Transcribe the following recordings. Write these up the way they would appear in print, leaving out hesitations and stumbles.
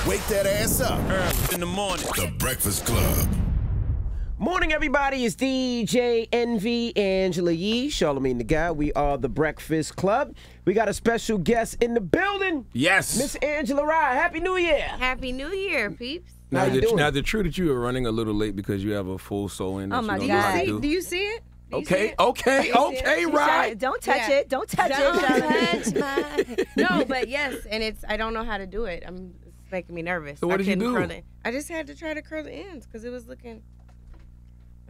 Wake that ass up. Early in the morning. The Breakfast Club. Morning, everybody. It's DJ Envy, Angela Yee, Charlamagne the Guy. We are the Breakfast Club. We got a special guest in the building. Yes. Miss Angela Rye. Happy New Year. Happy New Year, peeps. Now, is it true that you are running a little late because you have a full soul in? Oh my God! Do you see it? Okay, right. Don't touch it. Don't touch it. Don't touch No, but yes, and I don't know how to do it. It's making me nervous. So what did you do? I just had to try to curl the ends because it was looking.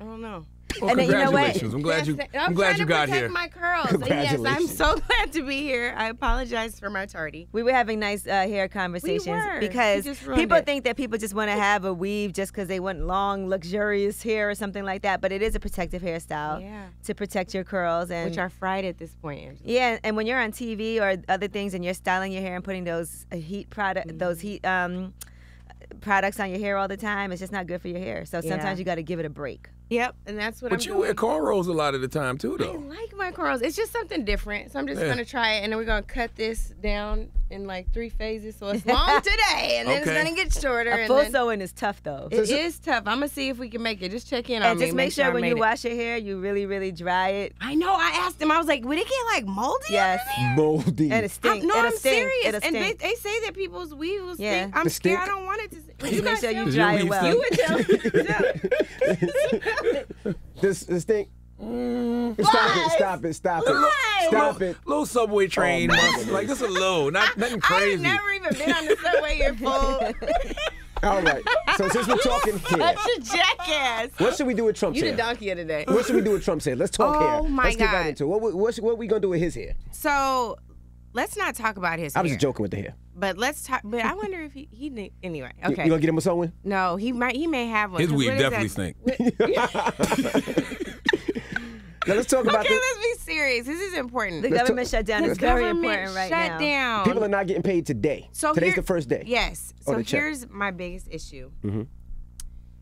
I don't know. Well, and congratulations. You know I'm glad you got here. I'm trying to protect my curls. Yes, I'm so glad to be here. I apologize for my tardy. We were having nice hair conversations because people think that people just want to have a weave just because they want long, luxurious hair or something like that. But it is a protective hairstyle to protect your curls, and which are fried at this point, Angela. Yeah, and when you're on TV or other things and you're styling your hair and putting those products on your hair all the time, it's just not good for your hair. So sometimes you got to give it a break. Yep, and that's what I'm doing. But you wear cornrows a lot of the time, too, though. I like my cornrows. It's just something different. So I'm just going to try it, and then we're going to cut this down in like 3 phases. So it's long today, and then it's going to get shorter. A full sewing is tough, though. It is tough. I'm going to see if we can make it. Just check in on me. And just make sure when you wash your hair, you really, really dry it. I know. I asked him. I was like, would it get like moldy? Yes. Moldy. And it stinks. I'm serious. And they say that people's weave will stink. I'm scared. I don't want it to stink. You make sure you dry it well. You would tell me. This stink. Stop it. Little subway train. Like just a little, nothing crazy. I've never even been on the subway in full. All right. So since we're talking hair. Such a jackass. What should we do with Trump's hair? You the donkey of the day. What should we do with Trump's hair? Let's talk hair. Oh my Let's God. get right into it. What we going to do with his hair? So let's not talk about his hair. I was just joking with the hair. But let's talk. But I wonder if he anyway. Okay. You gonna get him a sewing? No, he may have one. His weave definitely stink. Now let's talk about. Okay, let's be serious. This is important. The government shutdown is very important right now. Shutdown. People are not getting paid today. So today's the first day. Yes. So here's my biggest issue. Mm-hmm.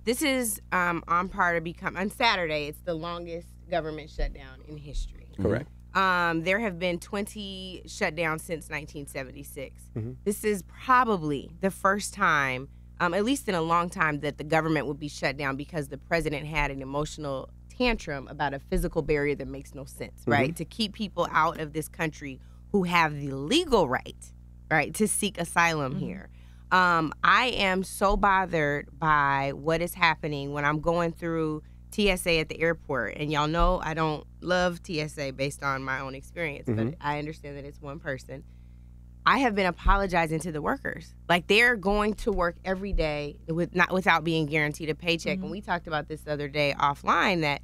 This is on par to become on Saturday. It's the longest government shutdown in history. Correct. There have been 20 shutdowns since 1976. Mm-hmm. This is probably the first time, at least in a long time, that the government would be shut down because the president had an emotional tantrum about a physical barrier that makes no sense, right? To keep people out of this country who have the legal right, to seek asylum here. I am so bothered by what is happening when I'm going through TSA at the airport, and y'all know I don't love TSA based on my own experience, but I understand that it's one person. I have been apologizing to the workers. Like, they're going to work every day without being guaranteed a paycheck. And we talked about this the other day offline that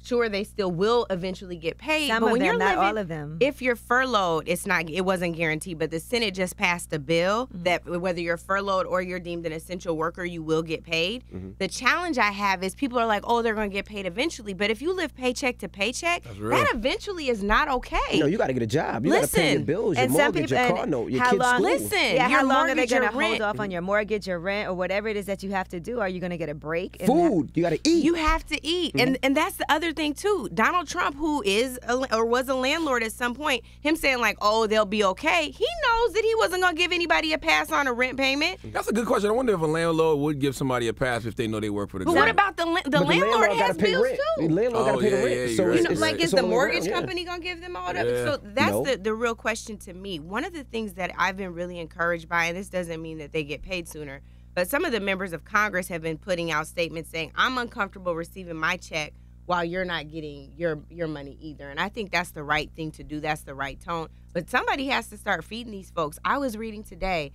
sure, they still will eventually get paid. Some but of when them, you're not living, all of them. If you're furloughed, it wasn't guaranteed. But the Senate just passed a bill that whether you're furloughed or you're deemed an essential worker, you will get paid. The challenge I have is people are like, oh, they're going to get paid eventually. But if you live paycheck to paycheck, that eventually is not okay. No, you got to get a job. You got to pay your bills, your mortgage, your car note, your kids' school. Listen, how long are they going to hold off on your mortgage or rent or whatever it is that you have to do? Are you going to get a break? Food. You got to eat. You have to eat. And that's the other thing, too. Donald Trump, who is or was a landlord at some point, him saying like, oh, they'll be okay. He knows that he wasn't going to give anybody a pass on a rent payment. That's a good question. I wonder if a landlord would give somebody a pass if they know they work for the government. What about the landlord has bills too? The landlord got to pay the rent. Yeah, so right. Is the mortgage company going to give them all that? Yeah. So that's the real question to me. One of the things that I've been really encouraged by, and this doesn't mean that they get paid sooner, but some of the members of Congress have been putting out statements saying, I'm uncomfortable receiving my check while you're not getting your money either. And I think that's the right thing to do. That's the right tone. But somebody has to start feeding these folks. I was reading today,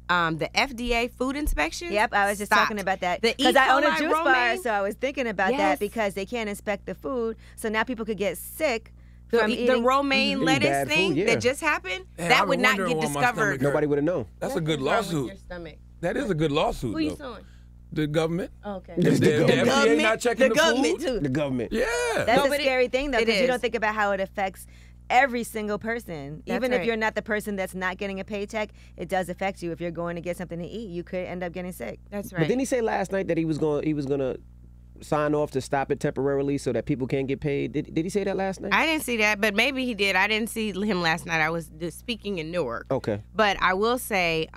the FDA food inspection. Yep, I was just talking about that. Because I own a juice bar, so I was thinking about that because they can't inspect the food. So now people could get sick from eating the romaine lettuce thing food, that just happened. Man, that would not get discovered. Nobody would have known. That's a good lawsuit. That is a good lawsuit, Who you suing? The government. Oh, okay. Is the FDA not checking the government food? too. The government. Yeah. That's a scary thing, though, because you don't think about how it affects every single person. That's Even right. if you're not the person that's not getting a paycheck, it does affect you. If you're going to get something to eat, you could end up getting sick. That's right. But didn't he say last night that he was gonna sign off to stop it temporarily so that people can't get paid? Did he say that last night? I didn't see that, but maybe he did. I didn't see him last night. I was just speaking in Newark. Okay. But I will say,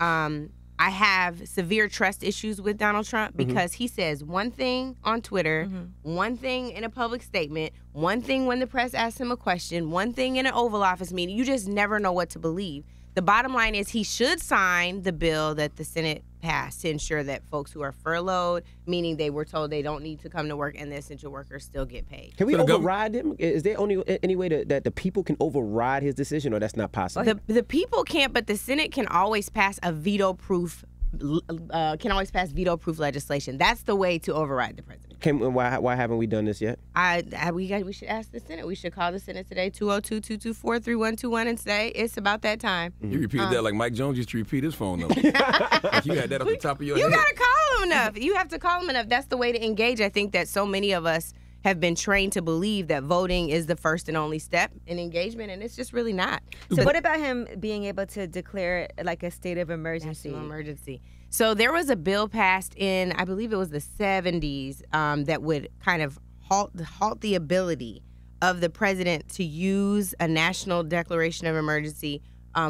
I have severe trust issues with Donald Trump because he says one thing on Twitter, one thing in a public statement, one thing when the press asks him a question, one thing in an Oval Office meeting. You just never know what to believe. The bottom line is he should sign the bill that the Senate passed to ensure that folks who are furloughed, meaning they were told they don't need to come to work, and the essential workers still get paid. Can we override him? Is there only any way that the people can override his decision, or that's not possible? The people can't, but the Senate can always pass a veto-proof veto-proof legislation. That's the way to override the president. Why haven't we done this yet? We should ask the Senate. We should call the Senate today, 202-224-3121, and say it's about that time. You repeated that like Mike Jones used to repeat his phone number. Like you had that off the top of your head. You got to call him enough. You have to call him enough. That's the way to engage. I think that so many of us have been trained to believe that voting is the first and only step in engagement, and it's just really not. So what about him being able to declare like a state of emergency? National emergency. So there was a bill passed in, I believe it was the 70s, that would kind of halt the ability of the president to use a national declaration of emergency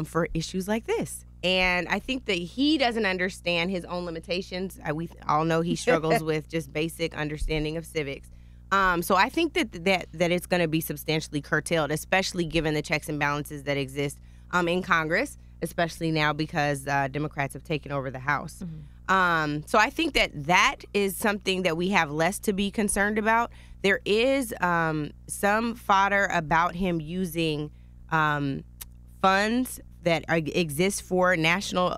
for issues like this. And I think that he doesn't understand his own limitations. We all know he struggles with just basic understanding of civics. So I think that it's going to be substantially curtailed, especially given the checks and balances that exist in Congress, especially now because Democrats have taken over the House. So I think that is something that we have less to be concerned about. There is some fodder about him using funds that exist for natural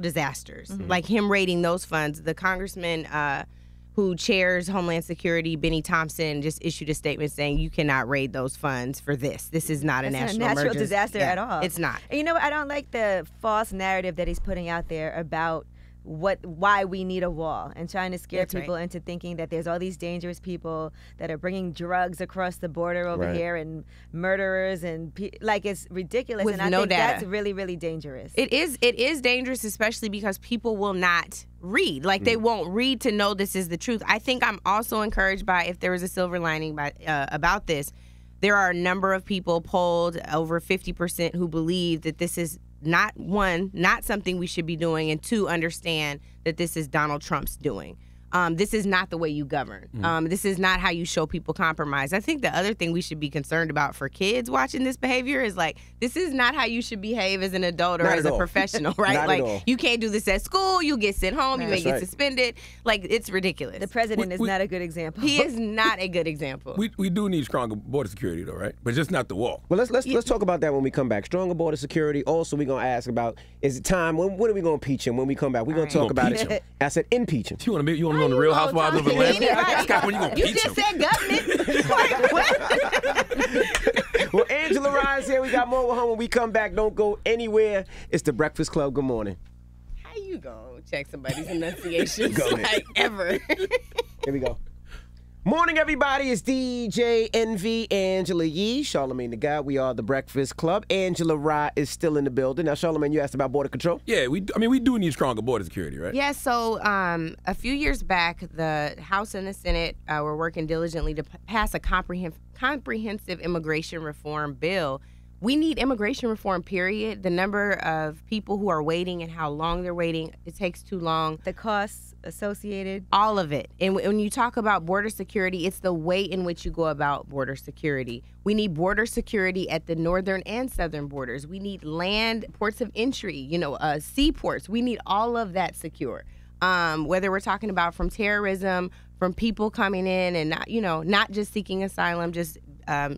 disasters, like him raiding those funds. The congressman who chairs Homeland Security, Benny Thompson, just issued a statement saying you cannot raid those funds for this. This is not a national disaster at all. It's not. And you know what? I don't like the false narrative that he's putting out there about why we need a wall and trying to scare people into thinking that there's all these dangerous people that are bringing drugs across the border over here and murderers and like it's ridiculous. With and I no think data. That's really, really dangerous. It is dangerous, especially because people will not read. Like they won't read to know this is the truth. I think I'm also encouraged by, if there was a silver lining about this, there are a number of people polled, over 50%, who believe that this is not something we should be doing, and two, understand that this is Donald Trump's doing. This is not the way you govern. This is not how you show people compromise. I think the other thing we should be concerned about for kids watching this behavior is like, this is not how you should behave as an adult or as a professional, right? Not like at all. you can't do this at school. You get sent home. You may get suspended. Like it's ridiculous. The president is not a good example. He is not a good example. We do need stronger border security though, right? But just not the wall. Well, let's talk about that when we come back. Stronger border security. Also, we're gonna ask about, is it time? When are we gonna impeach him? When we come back, we're gonna talk about it. I said impeach him. You want to be on the Real Housewives of Atlanta? Scott, when you gonna You impeach just him? said government. Like, what? Well, Angela Ryan's here. We got more with her when we come back. Don't go anywhere. It's the Breakfast Club. Good morning. How you gonna check somebody's enunciations Go ahead. like ever? Here we go. Morning, everybody. It's DJ NV, Angela Yee, Charlamagne the Guy. We are the Breakfast Club. Angela Rye is still in the building. Now, Charlamagne, you asked about border control? Yeah, we do need stronger border security, right? Yeah, so a few years back, the House and the Senate were working diligently to pass a comprehensive immigration reform bill. We need immigration reform, period. The number of people who are waiting and how long they're waiting, it takes too long. The costs associated. All of it. And when you talk about border security, it's the way in which you go about border security. We need border security at the northern and southern borders. We need land, ports of entry, seaports. We need all of that secure. Whether we're talking about from terrorism, from people coming in and not just seeking asylum, just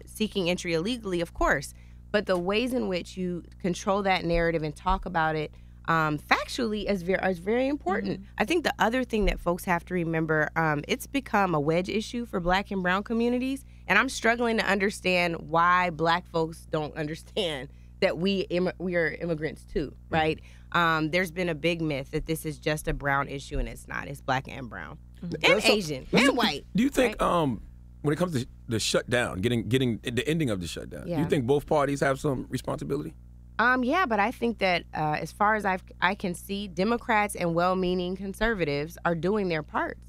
seeking entry illegally, of course. But the ways in which you control that narrative and talk about it factually is very important. I think the other thing that folks have to remember, it's become a wedge issue for Black and brown communities, and I'm struggling to understand why Black folks don't understand that we are immigrants too, right? There's been a big myth that this is just a brown issue, and it's not. It's Black and brown, and Asian, and white. Do you think right? when it comes to the shutdown, getting the ending of the shutdown, do Yeah. you think both parties have some responsibility? Yeah, but I think that as far as I can see, Democrats and well-meaning conservatives are doing their parts.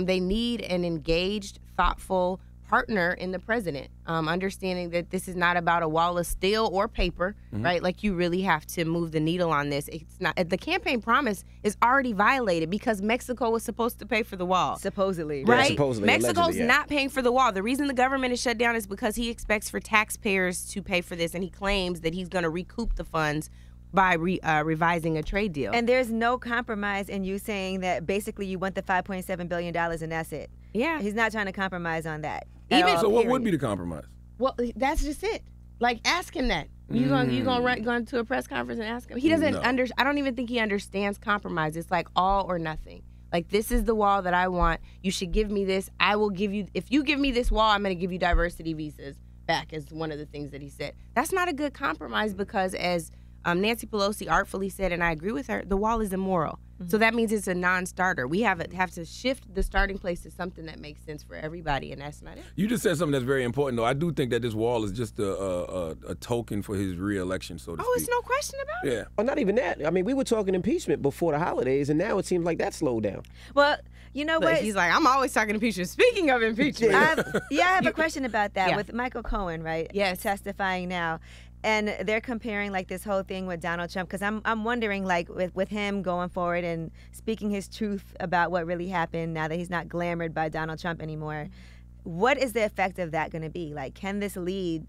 They need an engaged, thoughtful partner in the president, understanding that this is not about a wall of steel or paper, right? Like, you really have to move the needle on this. It's not, the campaign promise is already violated because Mexico was supposed to pay for the wall. Supposedly. Right? supposedly, Mexico's allegedly, not paying for the wall. The reason the government is shut down is because he expects for taxpayers to pay for this, and he claims that he's going to recoup the funds by revising a trade deal. And there's no compromise in you saying that basically you want the $5.7 billion and that's it. Yeah. He's not trying to compromise on that. Even So what would be the compromise? Well, that's just it. Like, ask him that. You going to a press conference and ask him? He doesn't I don't even think he understands compromise. It's like all or nothing. Like, this is the wall that I want. You should give me this. I will give you, if you give me this wall, I'm going to give you diversity visas back, is one of the things that he said. That's not a good compromise because, as Nancy Pelosi artfully said, and I agree with her, the wall is immoral. So that means it's a non-starter. We have to shift the starting place to something that makes sense for everybody, and that's not it. You just said something that's very important, though. I do think that this wall is just a token for his re-election, so to speak. It's no question about it. Yeah. Well, not even that. I mean, we were talking impeachment before the holidays, and now it seems like that slowed down. Well, you know what? He's like, I'm always talking impeachment. Speaking of impeachment. I have a question about that with Michael Cohen, right? Yes. Testifying now. And they're comparing like this whole thing with Donald Trump, because I'm wondering, like, with him going forward and speaking his truth about what really happened now that he's not glamored by Donald Trump anymore, what is the effect of that going to be? Like, can this lead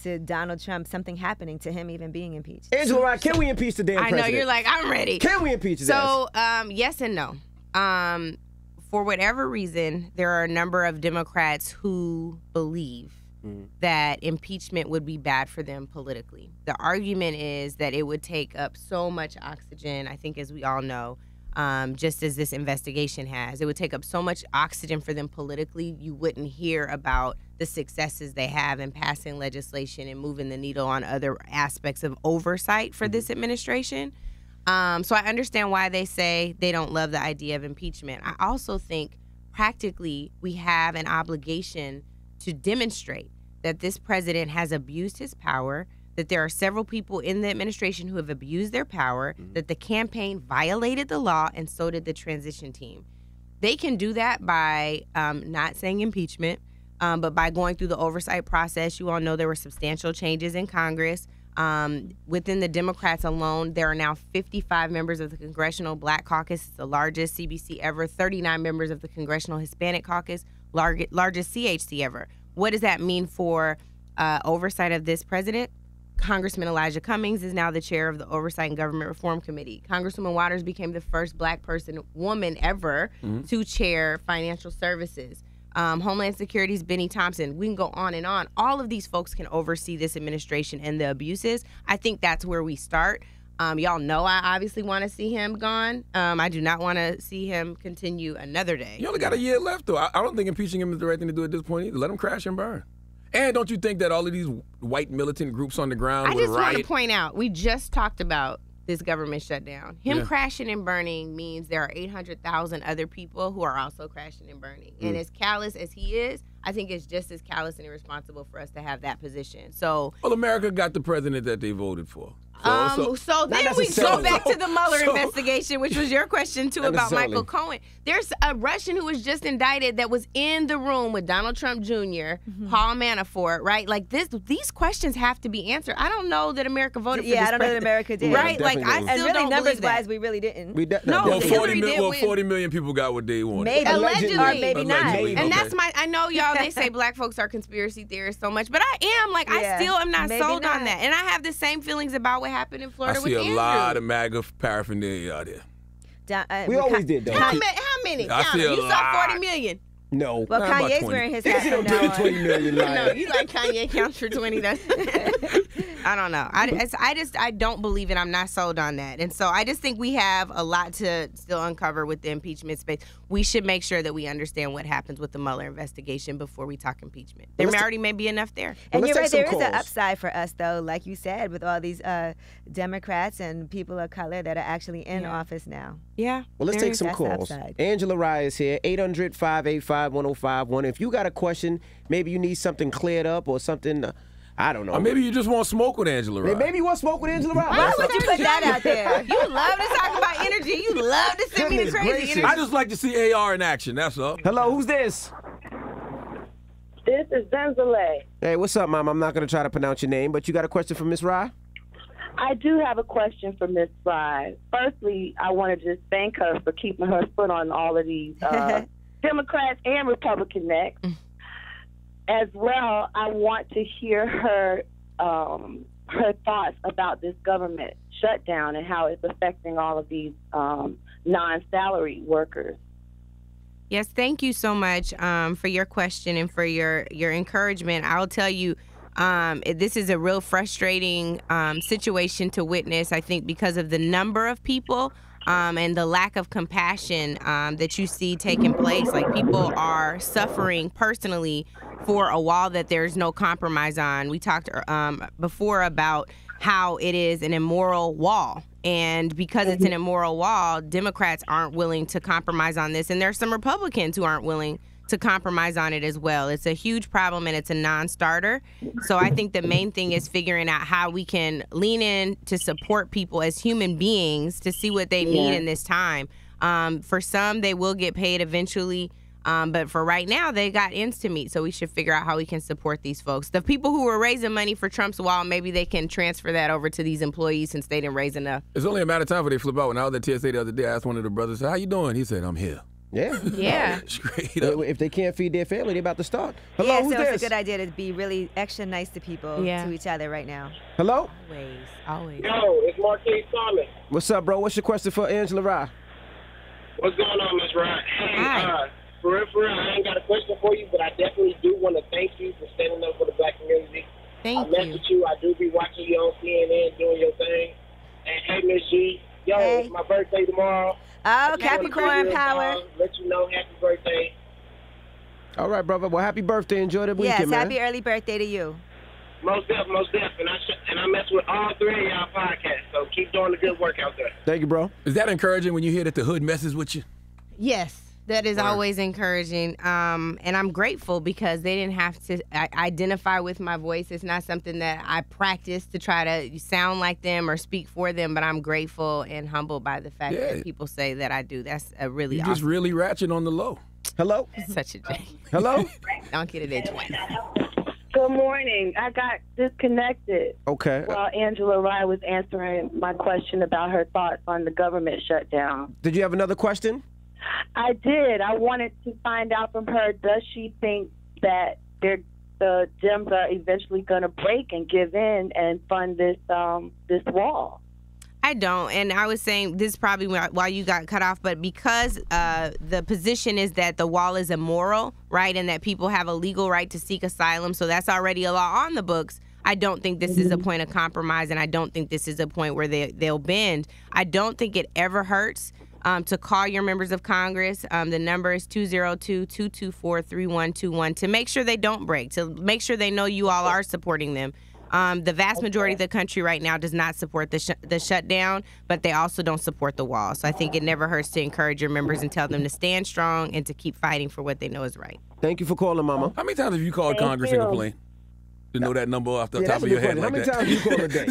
to Donald Trump, something happening to him even being impeached? Angela Rye, can we impeach the damn president? I know, you're like, I'm ready. Can we impeach his ass? So, yes and no. For whatever reason, there are a number of Democrats who believe that impeachment would be bad for them politically. The argument is that it would take up so much oxygen, I think, as we all know, just as this investigation has. It would take up so much oxygen for them politically, you wouldn't hear about the successes they have in passing legislation and moving the needle on other aspects of oversight for this administration. So I understand why they say they don't love the idea of impeachment. I also think practically we have an obligation to demonstrate that this president has abused his power, that there are several people in the administration who have abused their power, that the campaign violated the law, and so did the transition team. They can do that by not saying impeachment, but by going through the oversight process. You all know there were substantial changes in Congress. Within the Democrats alone, there are now 55 members of the Congressional Black Caucus, the largest CBC ever, 39 members of the Congressional Hispanic Caucus, largest CHC ever. What does that mean for oversight of this president? Congressman Elijah Cummings is now the chair of the Oversight and Government Reform Committee. Congresswoman Waters became the first black woman ever to chair financial services. Homeland Security's Benny Thompson. We can go on and on. All of these folks can oversee this administration and the abuses. I think that's where we start. Y'all know I obviously want to see him gone. I do not want to see him continue another day. You only got a year left, though. I don't think impeaching him is the right thing to do at this point either. Let him crash and burn. And don't you think that all of these white militant groups on the ground would riot? I just want to point out, we just talked about this government shutdown. Him crashing and burning means there are 800,000 other people who are also crashing and burning. And as callous as he is, I think it's just as callous and irresponsible for us to have that position. So, well, America got the president that they voted for. So then we go back to the Mueller investigation, which was your question, too, about Michael Cohen. There's a Russian who was just indicted that was in the room with Donald Trump Jr., Paul Manafort, right? Like, these questions have to be answered. I don't know that America voted for this I don't know that America did. Right? Like, I still really, don't numbers-wise, we really didn't. No, 40 million people got what they wanted. Maybe. Allegedly. Or maybe not. Allegedly. And that's I know y'all, they say black folks are conspiracy theorists so much, but I am. Like, I still am not sold on that. And I have the same feelings about what happened in Florida with Andrew. I see a lot of MAGA paraphernalia out there. We always did, though. How many? You saw 40 million. No. Well, Kanye's wearing his hat from now on. 20 million. No, you like Kanye counts for 20. That's I don't know. I don't believe it. I'm not sold on that. And so I just think we have a lot to still uncover with the impeachment space. We should make sure that we understand what happens with the Mueller investigation before we talk impeachment. There already may be enough there. And you're right, there is an upside for us, though, like you said, with all these Democrats and people of color that are actually in office now. Yeah. Well, let's take some calls. Angela Rye is here, 800-585-1051. If you got a question, maybe you need something cleared up or something, I don't know. Or maybe you just want smoke with Angela Rye. Maybe you want smoke with Angela Rye. Why would you put that out there? You love to talk about energy. You love to send me the crazy energy. I just like to see AR in action, that's all. Hello, who's this? This is Denzele. Hey, what's up, Mom? I'm not going to try to pronounce your name, but you got a question for Miss Rye? I do have a question for Miss Fry. Firstly, I want to just thank her for keeping her foot on all of these Democrats and Republican necks. As well, I want to hear her thoughts about this government shutdown and how it's affecting all of these non-salary workers. Yes, thank you so much for your question and for your encouragement. I'll tell you, this is a real frustrating situation to witness, I think, because of the number of people and the lack of compassion that you see taking place. Like, people are suffering personally for a wall that there's no compromise on. We talked before about how it is an immoral wall. And because it's an immoral wall, Democrats aren't willing to compromise on this. And there's some Republicans who aren't willing to compromise on it as well. It's a huge problem, and it's a non-starter. So I think the main thing is figuring out how we can lean in to support people as human beings to see what they need in this time. For some, they will get paid eventually. But for right now, they got ends to meet, so we should figure out how we can support these folks. The people who were raising money for Trump's wall, maybe they can transfer that over to these employees since they didn't raise enough. It's only a matter of time before they flip out. When I was at TSA the other day, I asked one of the brothers, "How you doing?" He said, "I'm here." Yeah. Yeah. Straight up. If they can't feed their family, they about to start. Hello, Yeah, who's so this? it's a good idea to be really extra nice to people, to each other right now. Hello? Always. Yo, it's Marquise Simon. What's up, bro? What's your question for Angela Rye? What's going on, Miss Ryan? Hey, Hi. for real, I ain't got a question for you, but I definitely do want to thank you for standing up for the black community. I mess with you. I do be watching you on CNN doing your thing. And hey, Miss G, it's my birthday tomorrow. Oh, Capricorn power. Let you know, happy birthday. All right, brother. Well, happy birthday. Enjoy the weekend, Yes, man. happy early birthday to you. Most deaf. And I mess with all three of y'all podcasts, so keep doing the good work out there. Thank you, bro. Is that encouraging when you hear that the hood messes with you? Yes. That is always encouraging, and I'm grateful because they didn't have to identify with my voice. It's not something that I practice to try to sound like them or speak for them, but I'm grateful and humbled by the fact that people say that I do. That's a really You're awesome. just really ratchet on the low. Hello? Such a J. Hello? Don't get it twice. Good morning. I got disconnected Okay. while Angela Rye was answering my question about her thoughts on the government shutdown. Did you have another question? I did. I wanted to find out from her, does she think that the Dems are eventually going to break and give in and fund this wall? I don't. And I was saying this is probably why you got cut off, but because the position is that the wall is immoral, right, and that people have a legal right to seek asylum, so that's already a law on the books. I don't think this is a point of compromise, and I don't think this is a point where they'll bend. I don't think it ever hurts to call your members of Congress. The number is 202-224-3121 to make sure they don't break, to make sure they know you all are supporting them. The vast majority of the country right now does not support the shutdown, but they also don't support the wall. So I think it never hurts to encourage your members and tell them to stand strong and to keep fighting for what they know is right. Thank you for calling, Mama. How many times have you called Congress and complained? To know that number off the top of your head like that. How many times do you call a day?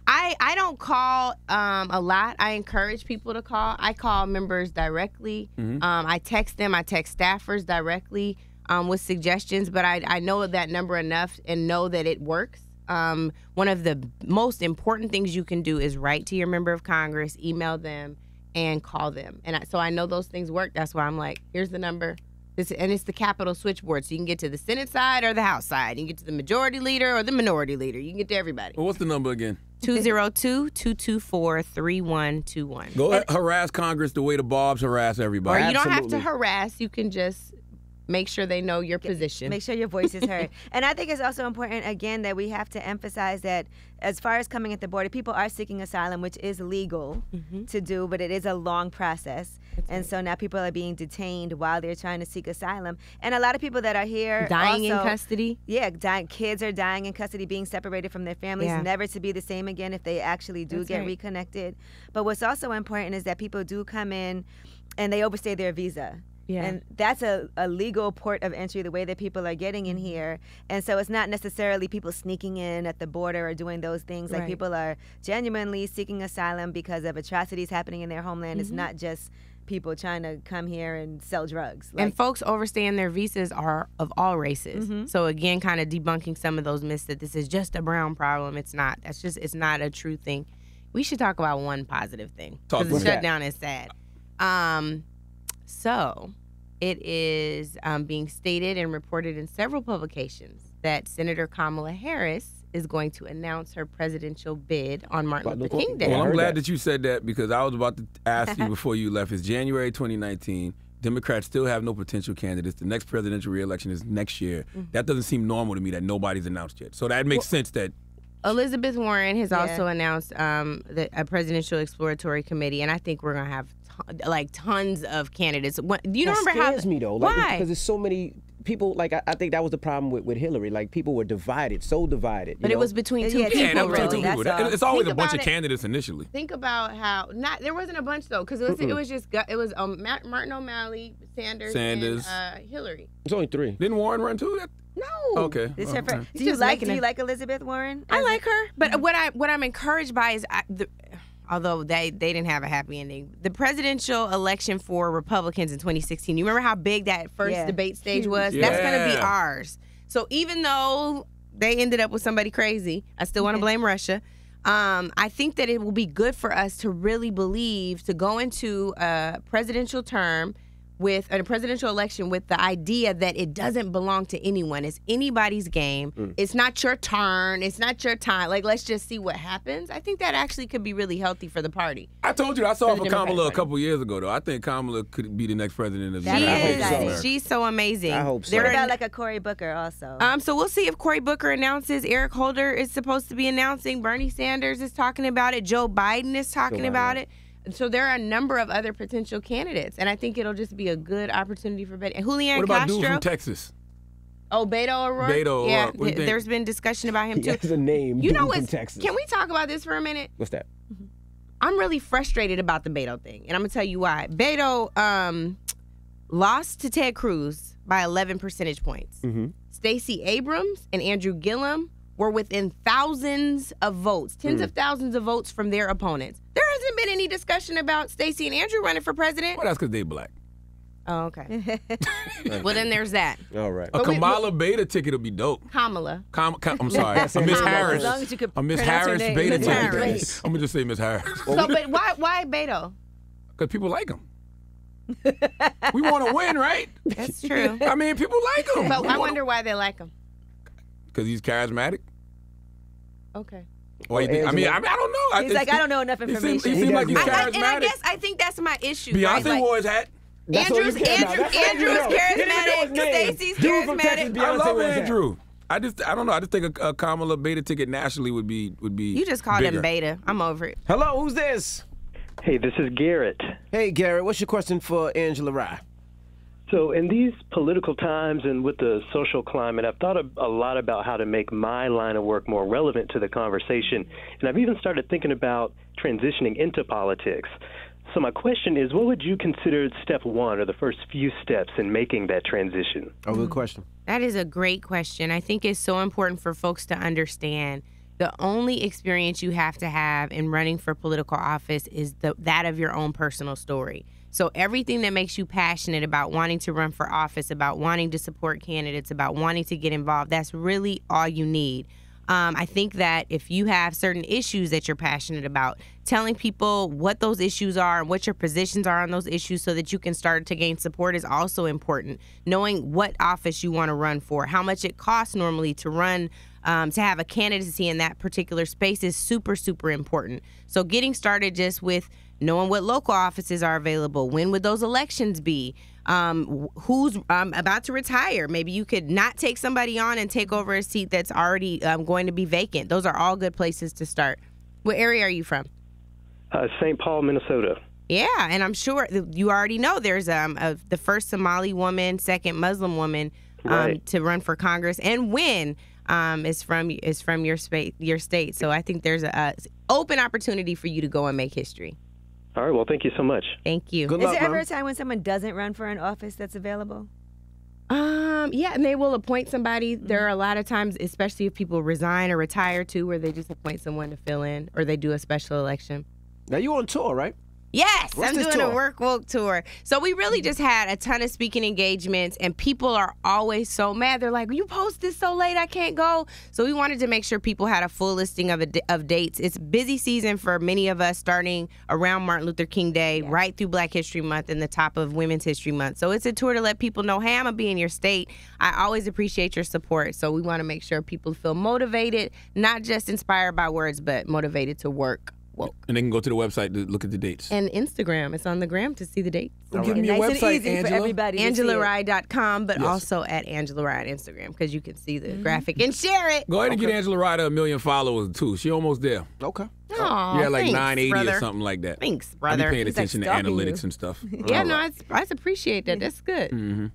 I don't call a lot. I encourage people to call. I call members directly. I text them. I text staffers directly with suggestions. But I know that number enough and know that it works. One of the most important things you can do is write to your member of Congress, email them, and call them. And so I know those things work. That's why I'm like, here's the number. And it's the Capitol switchboard, so you can get to the Senate side or the House side. You can get to the majority leader or the minority leader. You can get to everybody. Well, what's the number again? 202-224-3121. Go harass Congress the way the Bobs harass everybody. Or you don't have to harass. You can just make sure they know your position. Make sure your voice is heard. And I think it's also important, again, that we have to emphasize that as far as coming at the border, people are seeking asylum, which is legal to do, but it is a long process. So now people are being detained while they're trying to seek asylum. And a lot of people that are here dying in also, custody. Yeah, kids are dying in custody, being separated from their families, never to be the same again if they actually do get reconnected. But what's also important is that people do come in and they overstay their visa. Yeah. And that's a legal port of entry, the way that people are getting in here. And so it's not necessarily people sneaking in at the border or doing those things. Like people are genuinely seeking asylum because of atrocities happening in their homeland. It's not just people trying to come here and sell drugs. And folks overstaying their visas are of all races. So again, kind of debunking some of those myths that this is just a brown problem. It's not. It's not a true thing. We should talk about one positive thing, because the shutdown is sad. So it is being stated and reported in several publications that Senator Kamala Harris is going to announce her presidential bid on Martin Luther King Day. Well, I'm glad that you said that, because I was about to ask you before you left. It's January 2019. Democrats still have no potential candidates. The next presidential reelection is next year. That doesn't seem normal to me that nobody's announced yet. So that makes sense that Elizabeth Warren has also announced a presidential exploratory committee, and I think we're going to have tons of candidates. Do you remember how? That scares me, though. Why? Because there's so many people. Like, I think that was the problem with Hillary. Like, people were divided, so divided. But it was between two people. Yeah, really. It's always a bunch of candidates initially. Think about how there wasn't a bunch though, because it was Martin O'Malley, Sanders, and Hillary. It's only 3. Didn't Warren run too? No. Okay. Do you like Elizabeth Warren? I like her, but what I'm encouraged by is although they didn't have a happy ending, the presidential election for Republicans in 2016. You remember how big that first debate stage was? Yeah. That's going to be ours. So even though they ended up with somebody crazy, I still want to blame Russia. I think that it will be good for us to really believe, to go into a presidential term with a presidential election with the idea that it doesn't belong to anyone. It's anybody's game. It's not your turn. It's not your time. Like, let's just see what happens. I think that actually could be really healthy for the party. I told you I saw for Kamala a couple years ago, though. I think Kamala could be the next president of the United States. She's so amazing. I hope so. What about like a Cory Booker also? So we'll see if Cory Booker announces. Eric Holder is supposed to be announcing. Bernie Sanders is talking about it. Joe Biden is talking about it. So there are a number of other potential candidates, and I think it'll just be a good opportunity for Betty. Julian Castro. What about dude from Texas? Oh, Beto O'Rourke? Beto yeah, O'Rourke. There's been discussion about him, too. He has a name. You know from what? Texas. Can we talk about this for a minute? What's that? I'm really frustrated about the Beto thing, and I'm going to tell you why. Beto lost to Ted Cruz by 11 percentage points. Stacey Abrams and Andrew Gillum were within thousands of votes, tens of thousands of votes from their opponents. There hasn't been any discussion about Stacey and Andrew running for president. Well, that's because they black. Oh, okay. Well, then there's that. All right. A Kamala beta ticket would be dope. Kamala. I'm sorry. A Miss Harris. As long as you could A Miss pronounce her Harris name. beta Miss ticket. Harris. I'm going to just say Miss Harris. So, but why Beto? Because people like him. We want to win, right? That's true. I mean, people like him. But I wonder why they like him. Because he's charismatic. Okay. Why you think? I mean, I don't know. He's like, I don't know enough information. He seems like he's And charismatic. I guess I think that's my issue. Beyonce right? wore his hat. Andrew is charismatic. Stacey's charismatic. I love Andrew. I don't know. I just think a Kamala beta ticket nationally would be. You just called him beta. I'm over it. Hello, who's this? Hey, this is Garrett. Hey, Garrett, what's your question for Angela Rye? So in these political times and with the social climate, I've thought a lot about how to make my line of work more relevant to the conversation. And I've even started thinking about transitioning into politics. So my question is, what would you consider step one or the first few steps in making that transition? Oh, good question. That is a great question. I think it's so important for folks to understand the only experience you have to have in running for political office is that of your own personal story. So everything that makes you passionate about wanting to run for office, about wanting to support candidates, about wanting to get involved, that's really all you need. I think that if you have certain issues that you're passionate about, telling people what those issues are and what your positions are on those issues so that you can start to gain support is also important. Knowing what office you want to run for, how much it costs normally to run, to have a candidacy in that particular space is super, super important. So getting started just with knowing what local offices are available, when would those elections be, who's about to retire. Maybe you could not take somebody on and take over a seat that's already going to be vacant. Those are all good places to start. What area are you from? St. Paul, Minnesota. Yeah, and I'm sure you already know there's the first Somali woman, second Muslim woman to run for Congress and win is from your state. So I think there's a open opportunity for you to go and make history. All right. Well, thank you so much. Thank you. Is there ever a time when someone doesn't run for an office that's available? Yeah, and they will appoint somebody. There are a lot of times, especially if people resign or retire too, where they just appoint someone to fill in or they do a special election. Now, you on tour, right? Yes, What's I'm this doing tour? a work woke tour. So we really just had a ton of speaking engagements, and people are always so mad. They're like, you post this so late, I can't go. So we wanted to make sure people had a full listing of dates. It's busy season for many of us, starting around Martin Luther King Day, right through Black History Month and the top of Women's History Month. So it's a tour to let people know, hey, I'm going to be in your state. I always appreciate your support. So we want to make sure people feel motivated, not just inspired by words, but motivated to work woke. And they can go to the website to look at the dates. And Instagram. It's on the gram to see the dates. Give me your Nice and website, easy for Angela. everybody to see it. AngelaRye.com, but Yes. also at Angela Rye on Instagram, because you can see the graphic and share it. Go ahead and get Angela Ryder 1 million followers, too. She almost there. Okay. Aw, Yeah, like thanks, 980 brother. or something like that. Thanks, I be brother. paying He's like attention to stalking analytics you. and stuff. Yeah, no, I appreciate that. That's good.